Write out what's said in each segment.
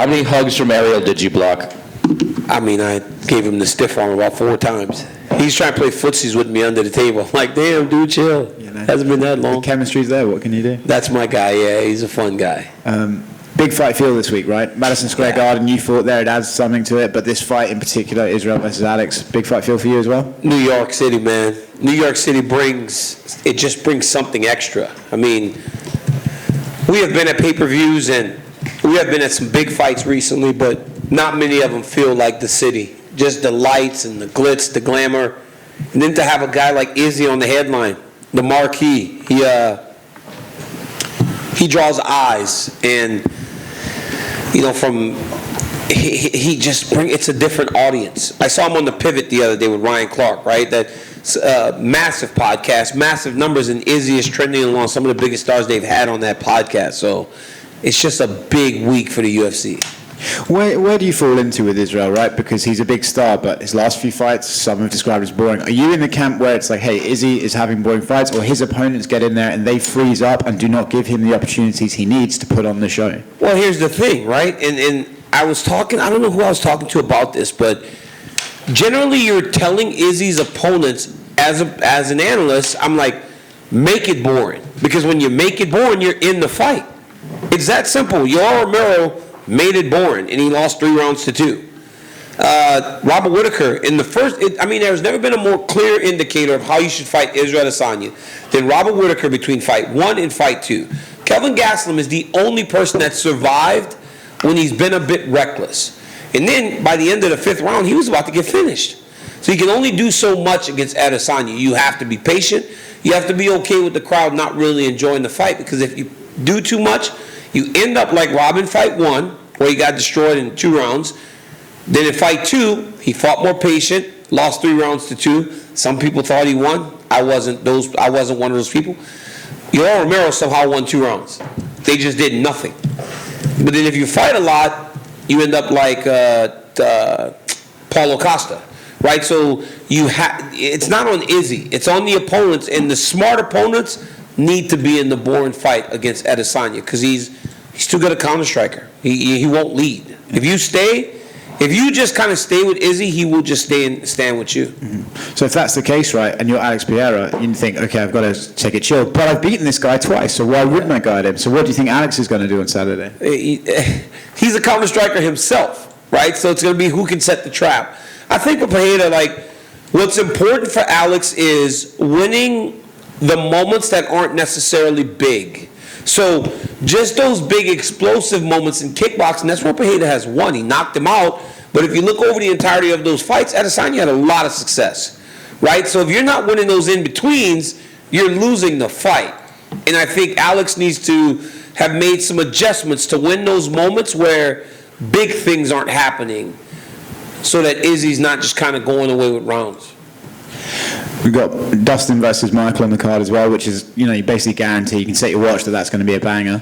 How many hugs from Ariel did you block? I mean, I gave him the stiff arm about 4 times. He's trying to play footsies with me under the table. I'm like, damn, dude, chill. Hasn't been that long. The chemistry's there. What can you do? That's my guy, yeah. He's a fun guy. Big fight feel this week, right? Madison Square Garden, you fought there. It adds something to it. But this fight in particular, Israel versus Alex, big fight feel for you as well? New York City, man. New York City just brings something extra. I mean, we have been at pay-per-views and we have been at some big fights recently, but not many of them feel like the city. Just the lights and the glitz, the glamour. And then to have a guy like Izzy on the headline, the marquee, he draws eyes. And, you know, he just it's a different audience. I saw him on the Pivot the other day with Ryan Clark, right? That's massive podcast, massive numbers, and Izzy is trending along some of the biggest stars they've had on that podcast. So it's just a big week for the UFC. Where do you fall into with Israel, right? Because he's a big star, but his last few fights, some have described as boring. Are you in the camp where it's like, hey, Izzy is having boring fights, or his opponents get in there and they freeze up and do not give him the opportunities he needs to put on the show? Well, here's the thing, right? And I was talking, I don't know who I was talking to about this, but generally you're telling Izzy's opponents, as an analyst, I'm like, make it boring. Because when you make it boring, you're in the fight. It's that simple. Yoel Romero made it boring, and he lost 3 rounds to 2. Robert Whittaker, in the first, there's never been a more clear indicator of how you should fight Israel Adesanya than Robert Whittaker between fight 1 and fight 2. Kelvin Gastelum is the only person that survived when he's been a bit reckless. And then, by the end of the 5th round, he was about to get finished. So you can only do so much against Adesanya. You have to be patient. You have to be okay with the crowd not really enjoying the fight, because if you do too much, you end up like Robin fight 1, where he got destroyed in 2 rounds. Then in fight 2, he fought more patient, lost 3 rounds to 2. Some people thought he won. I wasn't one of those people. Yoel Romero somehow won 2 rounds. They just did nothing. But then if you fight a lot, you end up like Paulo Costa, right? So it's not on Izzy. It's on the opponents, and the smart opponents need to be in the boring fight against Adesanya, because he's too good a counter striker. He won't lead. If you just kind of stay with Izzy, he will just stand with you. Mm-hmm. So if that's the case, right, and you're Alex Pereira, you think, okay, I've got to take it chill. But I've beaten this guy twice, so why wouldn't I guide him? So what do you think Alex is going to do on Saturday? He's a counter striker himself, right? So it's going to be who can set the trap. I think for Pereira, what's important for Alex is winning the moments that aren't necessarily big. So just those big explosive moments in kickboxing, that's where Pereira has won. He knocked him out. But if you look over the entirety of those fights, Adesanya had a lot of success, right? So if you're not winning those in-betweens, you're losing the fight. And I think Alex needs to have made some adjustments to win those moments where big things aren't happening, so that Izzy's not just kind of going away with rounds. We've got Dustin versus Michael on the card as well, which is, you basically guarantee. You can set your watch that that's going to be a banger.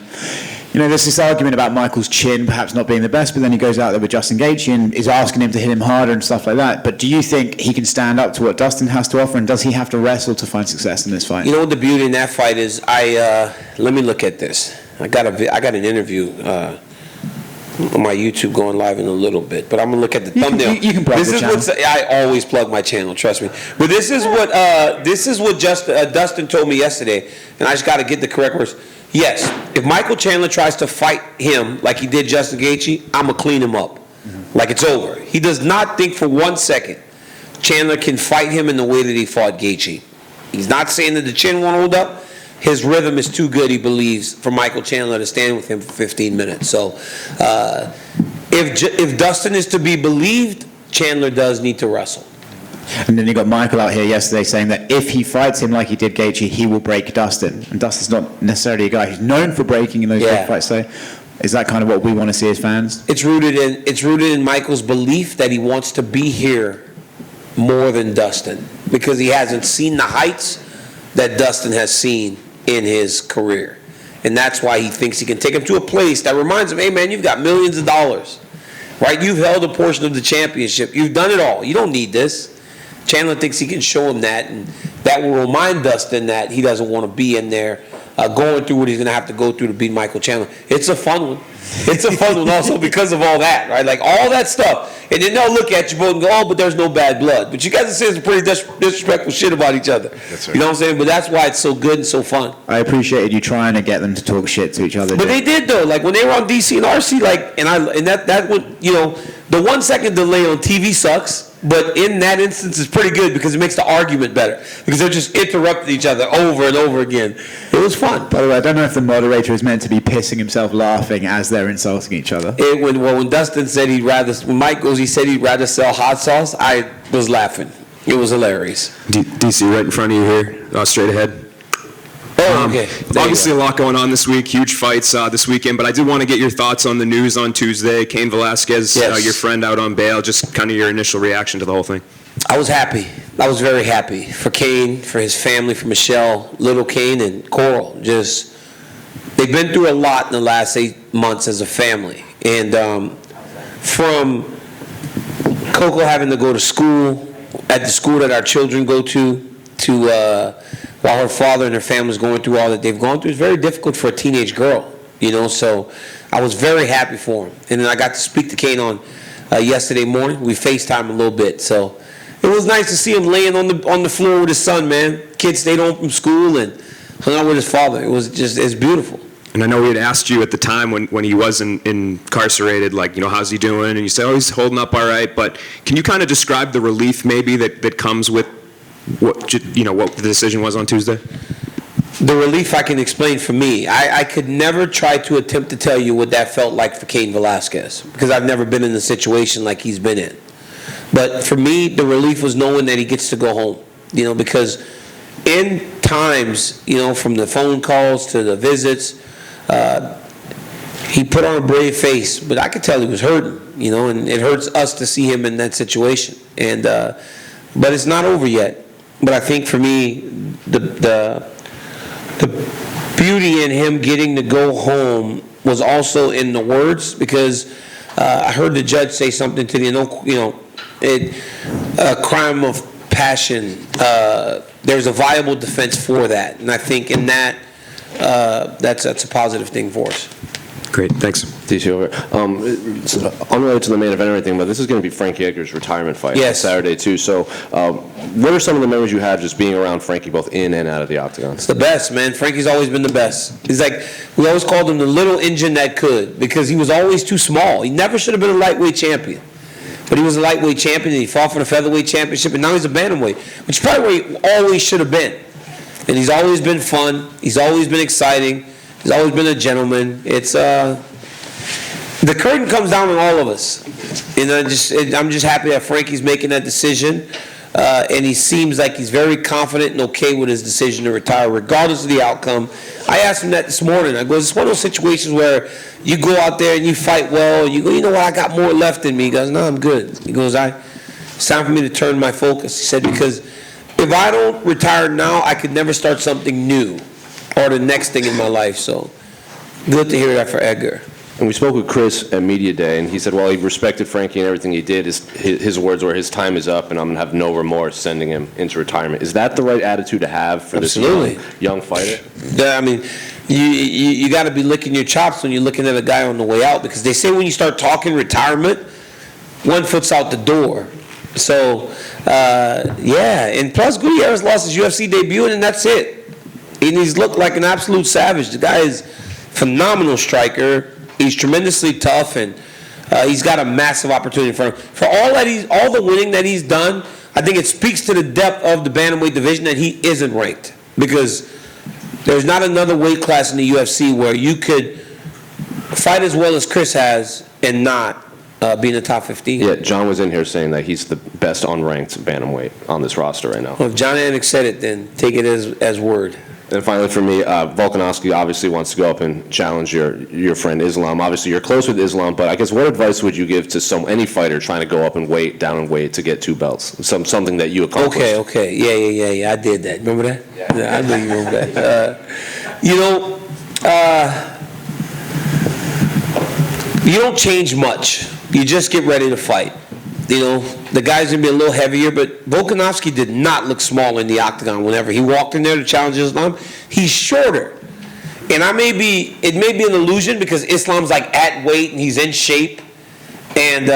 There's this argument about Michael's chin perhaps not being the best, but then he goes out there with Justin Gaethje and is asking him to hit him harder and stuff like that. But do you think he can stand up to what Dustin has to offer, and does he have to wrestle to find success in this fight? You know what the beauty in that fight is? Let me look at this. I got an interview on my YouTube going live in a little bit, but I'm gonna look at the thumbnail. You can plug the channel. I always plug my channel, trust me. But this is what Dustin told me yesterday, and I just got to get the correct words. Yes, if Michael Chandler tries to fight him like he did Justin Gaethje, I'm gonna clean him up, like it's over. He does not think for 1 second Chandler can fight him in the way that he fought Gaethje. He's not saying that the chin won't hold up. His rhythm is too good, he believes, for Michael Chandler to stand with him for 15 minutes. So if Dustin is to be believed, Chandler does need to wrestle. And then you got Michael out here yesterday saying that if he fights him like he did Gaethje, he will break Dustin. And Dustin's not necessarily a guy who's known for breaking in those big fights. So is that kind of what we want to see as fans? It's rooted in Michael's belief that he wants to be here more than Dustin, because he hasn't seen the heights that Dustin has seen in his career. And that's why he thinks he can take him to a place that reminds him, hey man, you've got millions of dollars, right? You've held a portion of the championship. You've done it all. You don't need this. Chandler thinks he can show him that, and that will remind Dustin that he doesn't want to be in there going through what he's going to have to go through to beat Michael Chandler. It's a fun one. It's a fun one also because of all that, right? Like all that stuff. And then they'll look at you both and go, oh, but there's no bad blood. But you guys are saying some pretty disrespectful shit about each other. That's right. You know what I'm saying? But that's why it's so good and so fun. I appreciated you trying to get them to talk shit to each other. But they did though. Like when they were on DC and RC, like and that would, you know, the 1 second delay on TV sucks. But in that instance, it's pretty good because it makes the argument better. Because they're just interrupting each other over and over again. It was fun. By the way, I don't know if the moderator is meant to be pissing himself laughing as they're insulting each other. When Dustin said when Mike goes, he said he'd rather sell hot sauce, I was laughing. It was hilarious. DC, right in front of you here, straight ahead. Oh, okay. Obviously, a lot going on this week. Huge fights this weekend. But I did want to get your thoughts on the news on Tuesday. Cain Velasquez, Yes. your friend out on bail. Just kind of your initial reaction to the whole thing. I was happy. I was very happy for Cain, for his family, for Michelle, little Cain, and Coral. Just they've been through a lot in the last 8 months as a family, and from Coco having to go to school at the school that our children go to while her father and her family is going through all that they've gone through, it's very difficult for a teenage girl, you know. So I was very happy for him, and then I got to speak to Cain on yesterday morning. We FaceTimed a little bit, so it was nice to see him laying on the floor with his son. Man, kid stayed home from school and hung out with his father. It's beautiful. And I know we had asked you at the time when he was incarcerated, like, you know, how's he doing? And you said, oh, he's holding up all right. But can you kind of describe the relief maybe that comes with what the decision was on Tuesday? The relief I can explain for me. I could never try to attempt to tell you what that felt like for Cain Velasquez because I've never been in a situation like he's been in. But for me, the relief was knowing that he gets to go home, you know, because in times, you know, from the phone calls to the visits, he put on a brave face, but I could tell he was hurting, you know, and it hurts us to see him in that situation. And but it's not over yet. But I think for me, the beauty in him getting to go home was also in the words, because I heard the judge say something to the, a crime of passion. There's a viable defense for that, and I think in that that's a positive thing for us. Great, thanks. DC over. It's unrelated to the main event or anything, but this is going to be Frankie Edgar's retirement fight on Yes. Saturday too. So, what are some of the memories you have just being around Frankie, both in and out of the octagon? It's the best, man. Frankie's always been the best. He's like, we always called him the little engine that could, because he was always too small. He never should have been a lightweight champion. But he was a lightweight champion, and he fought for the featherweight championship, and now he's a bantamweight, which is probably where he always should have been. And he's always been fun. He's always been exciting. He's always been a gentleman. It's the curtain comes down on all of us. And I'm just happy that Frankie's making that decision. And he seems like he's very confident and okay with his decision to retire, regardless of the outcome. I asked him that this morning. I go, it's one of those situations where you go out there and you fight well. You go, you know what, I got more left in me. He goes, no, I'm good. He goes, it's time for me to turn my focus. He said, because if I don't retire now, I could never start something new or the next thing in my life. So good to hear that for Edgar. And we spoke with Chris at Media Day, and he said, well, he respected Frankie and everything he did. His words were, his time is up, and I'm going to have no remorse sending him into retirement. Is that the right attitude to have for this young fighter? Yeah, I mean, you got to be licking your chops when you're looking at a guy on the way out, because they say when you start talking retirement, one foot's out the door. So, yeah. And plus, Gutierrez lost his UFC debut, and that's it. And he's looked like an absolute savage. The guy is a phenomenal striker. He's tremendously tough, and he's got a massive opportunity in front of him. For all the winning that he's done, I think it speaks to the depth of the bantamweight division that he isn't ranked, because there's not another weight class in the UFC where you could fight as well as Chris has and not be in the top 15. Yeah, John was in here saying that he's the best unranked bantamweight on this roster right now. Well, if John Anik said it, then take it as word. And finally, for me, Volkanovski obviously wants to go up and challenge your friend Islam. Obviously, you're close with Islam, but I guess what advice would you give to any fighter trying to go up and down in weight to get 2 belts? Something that you accomplished. Okay. Yeah. I did that. Remember that? Yeah, I know you remember that. You don't change much. You just get ready to fight. You know, the guy's going to be a little heavier, but Volkanovski did not look small in the octagon whenever he walked in there to challenge Islam. He's shorter. and it may be an illusion because Islam's like at weight and he's in shape, and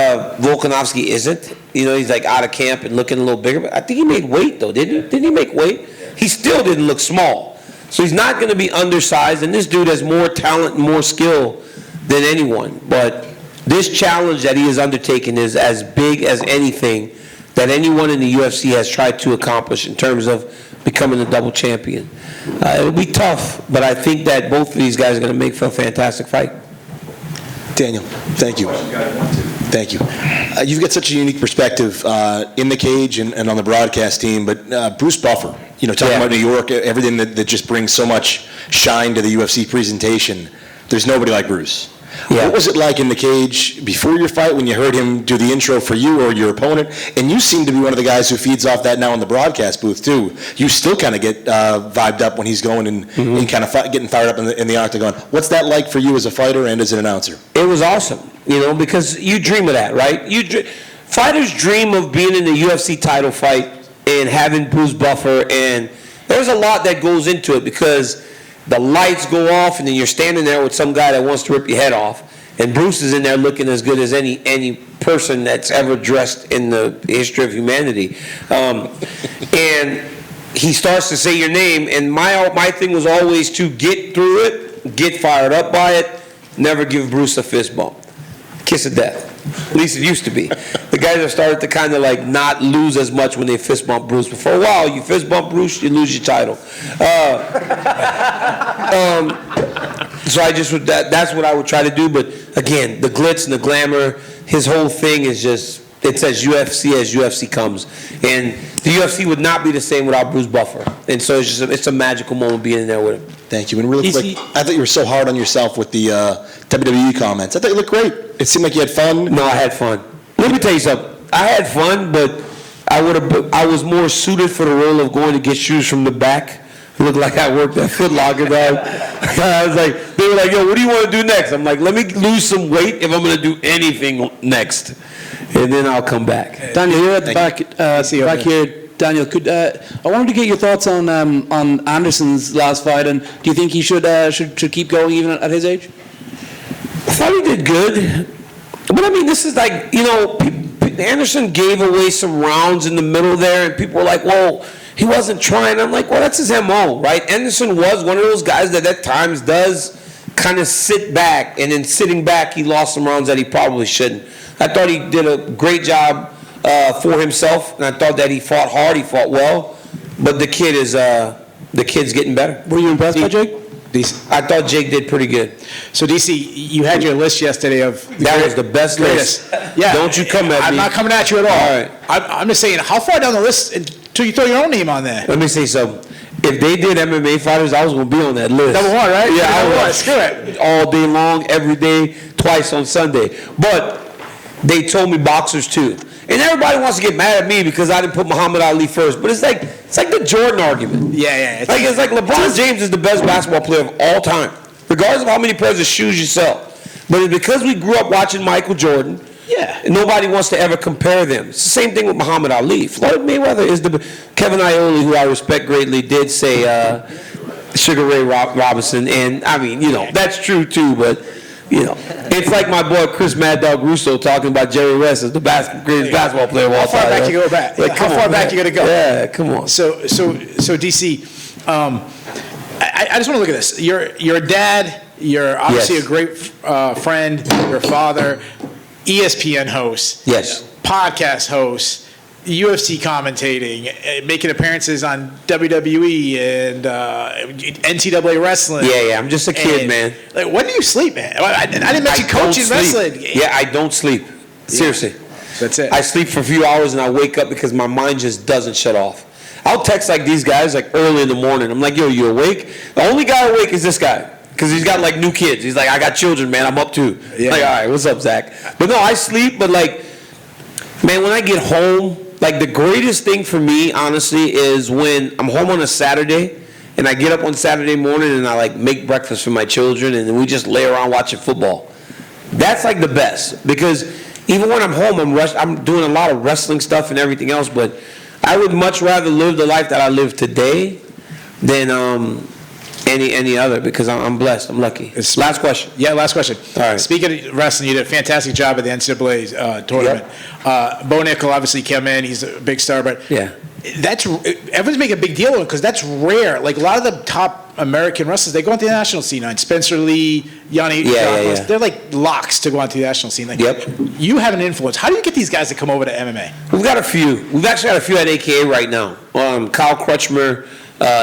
Volkanovski isn't. You know, he's like out of camp and looking a little bigger. But I think he made weight though, didn't he? Didn't he make weight? He still didn't look small. So he's not going to be undersized, and this dude has more talent and more skill than anyone. But this challenge that he has undertaken is as big as anything that anyone in the UFC has tried to accomplish in terms of becoming a double champion. It'll be tough, but I think that both of these guys are going to make for a fantastic fight. Daniel, thank you. Thank you. You've got such a unique perspective in the cage and on the broadcast team, but Bruce Buffer, you know, talking about New York, everything that just brings so much shine to the UFC presentation, there's nobody like Bruce. Yeah. What was it like in the cage before your fight when you heard him do the intro for you or your opponent? And you seem to be one of the guys who feeds off that now in the broadcast booth too. You still kind of get vibed up when he's going and kind of getting fired up in the octagon. What's that like for you as a fighter and as an announcer? It was awesome, you know, because you dream of that, right? Fighters dream of being in the UFC title fight and having Bruce Buffer, and there's a lot that goes into it because the lights go off, and then you're standing there with some guy that wants to rip your head off, and Bruce is in there looking as good as any person that's ever dressed in the history of humanity. And he starts to say your name, and my thing was always to get through it, get fired up by it, never give Bruce a fist bump. Kiss of death. At least it used to be. The guys have started to kind of like not lose as much when they fist bump Bruce. But for a while, you fist bump Bruce, you lose your title. So I just would, that's what I would try to do. But again, the glitz and the glamour, his whole thing is just, it's as UFC comes. And the UFC would not be the same without Bruce Buffer. And so it's a magical moment being in there with him. Thank you. And really quick, I thought you were so hard on yourself with the WWE comments. I thought you looked great. It seemed like you had fun. No, I had fun. Let me tell you something. I had fun, but I was more suited for the role of going to get shoes from the back. It looked like I worked at Foot Locker. I was like, they were like, yo, what do you want to do next? I'm like, let me lose some weight if I'm going to do anything next. And then I'll come back. Daniel, you're at the back here. Daniel, I wanted to get your thoughts on Anderson's last fight, and do you think he should keep going even at his age? I thought he did good, but I mean, this is like, you know, Anderson gave away some rounds in the middle there, and people were like, well, he wasn't trying. I'm like, well, that's his MO, right? Anderson was one of those guys that at times does kind of sit back, and in sitting back, he lost some rounds that he probably shouldn't. I thought he did a great job for himself, and I thought that he fought hard, he fought well, but the kid's getting better. Were you impressed by Jake? I thought Jake did pretty good. So, DC, you had your list yesterday of... That was the best list. Yeah. Don't you come at me. I'm not coming at you at all. All right. I'm just saying, how far down the list until you throw your own name on there? Let me say something. If they did MMA fighters, I was going to be on that list. Number one, right? Yeah, I was. Screw it. All day long, every day, twice on Sunday. But they told me boxers too. And everybody wants to get mad at me because I didn't put Muhammad Ali first. But it's like the Jordan argument. Yeah. It's like LeBron James is the best basketball player of all time, regardless of how many pairs of shoes you sell. But it's because we grew up watching Michael Jordan. Yeah. And nobody wants to ever compare them. It's the same thing with Muhammad Ali. Floyd Mayweather is Kevin Iole, who I respect greatly, did say Sugar Ray Robinson. And, I mean, you know, that's true too, but... You know, it's like my boy Chris Mad Dog Russo talking about Jerry West as the greatest basketball player of all time. How far back you go back? Like, how far back you got to go? Yeah, come on. So DC, I just want to look at this. You're a dad. You're obviously a great friend. You're a father, ESPN host. Yes. Podcast host. UFC commentating, making appearances on WWE and NCAA wrestling. Yeah, I'm just a kid, man. Like, when do you sleep, man? I didn't mention coaching wrestling. Yeah, I don't sleep. Seriously. Yeah, that's it. I sleep for a few hours and I wake up because my mind just doesn't shut off. I'll text like these guys like early in the morning. I'm like, yo, you awake? The only guy awake is this guy. Because he's got like new kids. He's like, I got children, man. I'm up too. Yeah. Like, all right, what's up, Zach? But no, I sleep, but like, man, when I get home, like the greatest thing for me, honestly, is when I'm home on a Saturday and I get up on Saturday morning and I like make breakfast for my children and then we just lay around watching football. That's like the best because even when I'm home, I'm doing a lot of wrestling stuff and everything else, but I would much rather live the life that I live today than and any other because I'm blessed. I'm lucky. Last question. Yeah, last question. All right. Speaking of wrestling, you did a fantastic job at the NCAA tournament. Bo Nickel obviously came in. He's a big star, but Yeah. everyone's making a big deal of it because that's rare. Like a lot of the top American wrestlers, they go into the national scene. Like Spencer Lee, Yanni, Yeah. they're like locks to go onto the national scene. Like, Yep. You have an influence. How do you get these guys to come over to MMA? We've got a few. We've actually got a few at AKA right now. Kyle Crutchmer,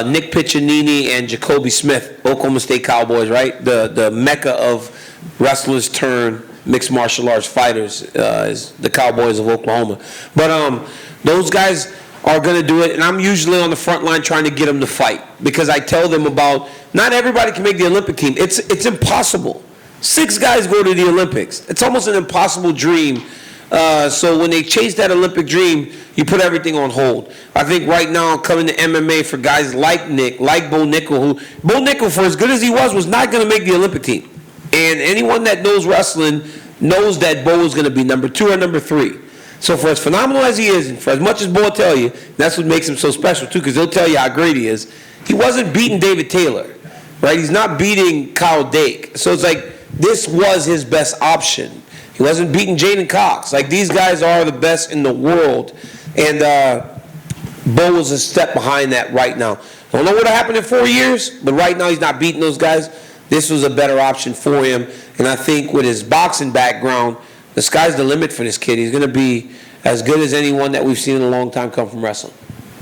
Nick Piccinini, and Jacoby Smith, Oklahoma State Cowboys, right? The mecca of wrestlers turn mixed martial arts fighters is the Cowboys of Oklahoma. But those guys are going to do it, and I'm usually on the front line trying to get them to fight because I tell them about not everybody can make the Olympic team. It's impossible. 6 guys go to the Olympics. It's almost an impossible dream. So when they chase that Olympic dream, you put everything on hold. I think right now coming to MMA for guys like Nick, like Bo Nickel, Bo Nickel, for as good as he was not going to make the Olympic team. And anyone that knows wrestling knows that Bo is going to be number 2 or number 3. So for as phenomenal as he is, and for as much as Bo will tell you, that's what makes him so special too, because he'll tell you how great he is. He wasn't beating David Taylor, right? He's not beating Kyle Dake. So it's like this was his best option. He wasn't beating Jaden Cox. Like these guys are the best in the world, and Bo was a step behind that right now. Don't know what'll happen in 4 years, but right now he's not beating those guys. This was a better option for him, and I think with his boxing background, the sky's the limit for this kid. He's going to be as good as anyone that we've seen in a long time come from wrestling.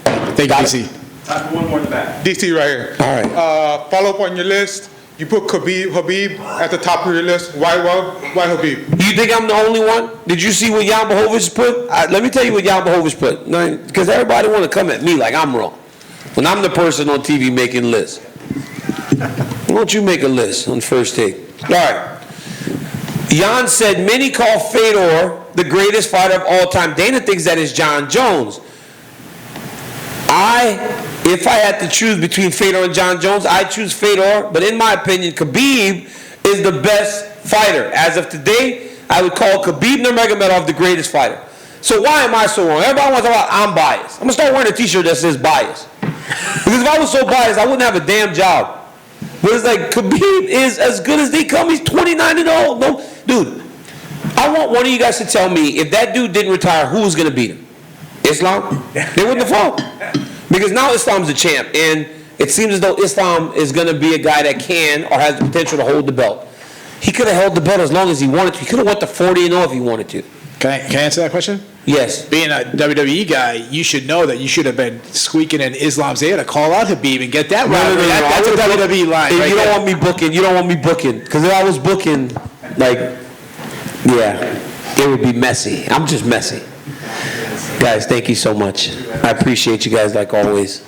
Thank you, DC. Time for one more in the back. DC right here. All right. Follow up on your list. You put Habib at the top of your list. Why Habib? You think I'm the only one? Did you see what Jan Blachowicz put? Let me tell you what Jan Blachowicz put. Because everybody want to come at me like I'm wrong. When I'm the person on TV making lists. Why don't you make a list on First Take? All right. Jan said, many call Fedor the greatest fighter of all time. Dana thinks that is John Jones. If I had to choose between Fedor and John Jones, I choose Fedor. But in my opinion, Khabib is the best fighter. As of today, I would call Khabib Nurmagomedov the greatest fighter. So why am I so wrong? Everybody wants to talk about I'm biased. I'm going to start wearing a t-shirt that says bias. Because if I was so biased, I wouldn't have a damn job. But it's like, Khabib is as good as they come. He's 29-0. No, dude, I want one of you guys to tell me, if that dude didn't retire, who was going to beat him? Islam? They wouldn't have fought. Because now Islam's the champ. And it seems as though Islam is going to be a guy that can or has the potential to hold the belt. He could have held the belt as long as he wanted to. He could have went to 40-0 if he wanted to. Can I answer that question? Yes. Being a WWE guy, you should know that you should have been squeaking in Islam's ear to call out Habib and get that right. That's a WWE line. If right you don't there. want me booking, you don't want me booking. Because if I was booking, like, yeah, it would be messy. I'm just messy. Guys, thank you so much. I appreciate you guys like always.